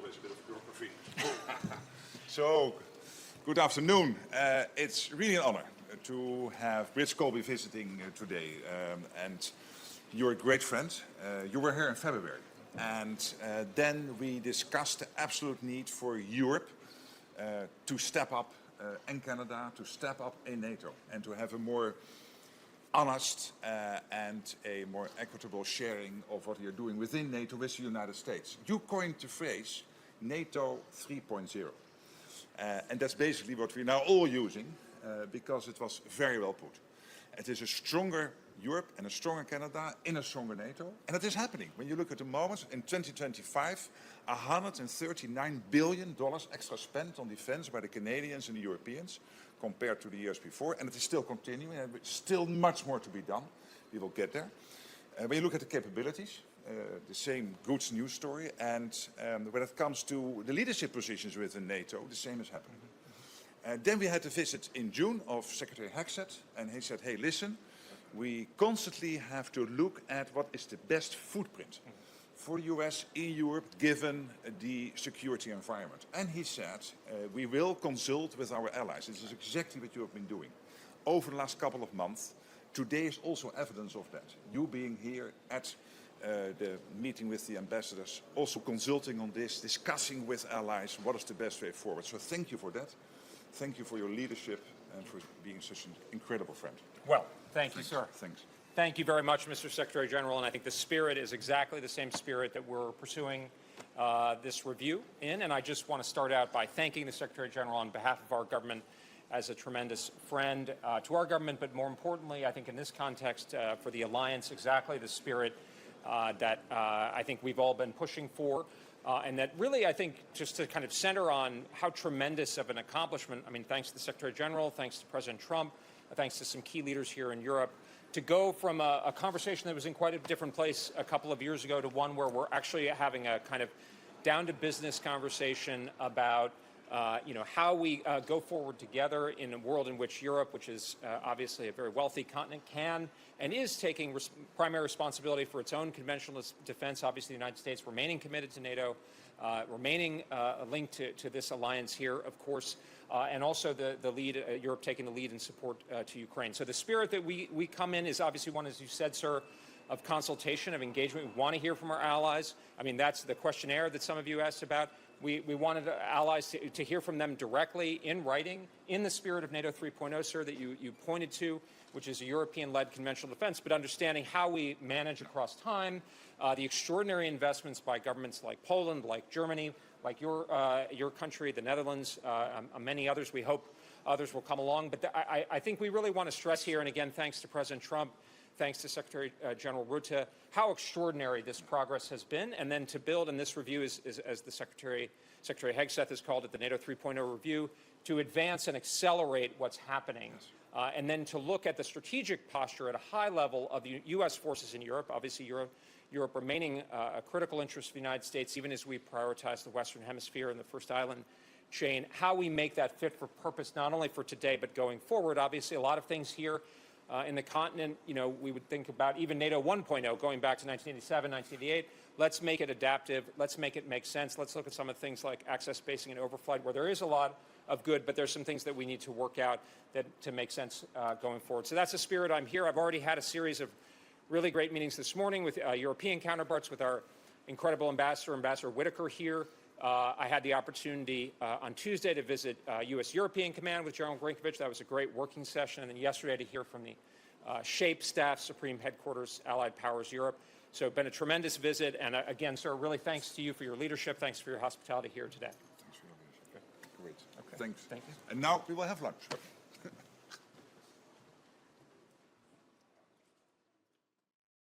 always a bit of bureaucracy. So, good afternoon. It's really an honor to have Brits Colby visiting today. And you're a great friend. You were here in February. And then we discussed the absolute need for Europe to step up and Canada to step up in NATO and to have a more honest and a more equitable sharing of what you're doing within NATO with the United States. You coined the phrase NATO 3.0. And that's basically what we're now all using because it was very well put. It is a stronger Europe and a stronger Canada in a stronger NATO. And it is happening. When you look at the moment, in 2025, $139 billion extra spent on defense by the Canadians and the Europeans compared to the years before. And it is still continuing, and still much more to be done. We will get there. When you look at the capabilities, the same good news story. And when it comes to the leadership positions within NATO, the same is happening. Then we had a visit in June of Secretary Hegseth, and he said, hey, listen, we constantly have to look at what is the best footprint for the US in Europe given the security environment. And he said, we will consult with our allies. This is exactly what you have been doing over the last couple of months. Today is also evidence of that. You being here at the meeting with the ambassadors, also consulting on this, discussing with allies what is the best way forward. So thank you for that. Thank you for your leadership and for being such an incredible friend. Well, thank you, sir. Thanks. Thank you very much, Mr. Secretary General. And I think the spirit is exactly the same spirit that we're pursuing this review in. And I just want to start out by thanking the Secretary General on behalf of our government as a tremendous friend to our government, but more importantly, I think in this context, for the alliance, exactly the spirit that I think we've all been pushing for. And that really, I think, just to kind of center on how tremendous of an accomplishment, I mean, thanks to the Secretary General, thanks to President Trump, thanks to some key leaders here in Europe, to go from a conversation that was in quite a different place a couple of years ago to one where we're actually having a kind of down-to-business conversation about how we go forward together in a world in which Europe, which is obviously a very wealthy continent, can and is taking primary responsibility for its own conventional defense. Obviously, the United States remaining committed to NATO, remaining linked to this alliance here, of course, and also the lead, Europe taking the lead in support to Ukraine. So the spirit that we come in is obviously one, as you said, sir, of consultation, of engagement. We want to hear from our allies. I mean, that's the questionnaire that some of you asked about. We wanted allies to hear from them directly in writing, in the spirit of NATO 3.0, sir, that you pointed to, which is a European-led conventional defense, but understanding how we manage across time, the extraordinary investments by governments like Poland, like Germany, like your country, the Netherlands, many others. We hope others will come along. But I think we really want to stress here, and again, thanks to President Trump, thanks to Secretary General Rutte, how extraordinary this progress has been. And then to build, and this review is as the Secretary Hegseth has called it, the NATO 3.0 review, to advance and accelerate what's happening. Yes. And then to look at the strategic posture at a high level of the U.S. forces in Europe, obviously Europe remaining a critical interest of the United States, even as we prioritize the Western Hemisphere and the First Island chain, how we make that fit for purpose, not only for today, but going forward. Obviously, a lot of things here in the continent, we would think about even NATO 1.0 going back to 1987, 1988. Let's make it adaptive. Let's make it make sense. Let's look at some of the things like access spacing and overflight, where there is a lot of good, but there's some things that we need to work out to make sense going forward. So that's the spirit. I'm here. I've already had a series of really great meetings this morning with European counterparts, with our incredible Ambassador Whitaker here. I had the opportunity on Tuesday to visit U.S.-European Command with General Grinkovich. That was a great working session. And then yesterday to hear from the SHAPE staff, Supreme Headquarters, Allied Powers Europe. So it's been a tremendous visit. And again, sir, really thanks to you for your leadership. Thanks for your hospitality here today. Thanks for your leadership. Great. Okay. Thanks. Thank you. And now we will have lunch.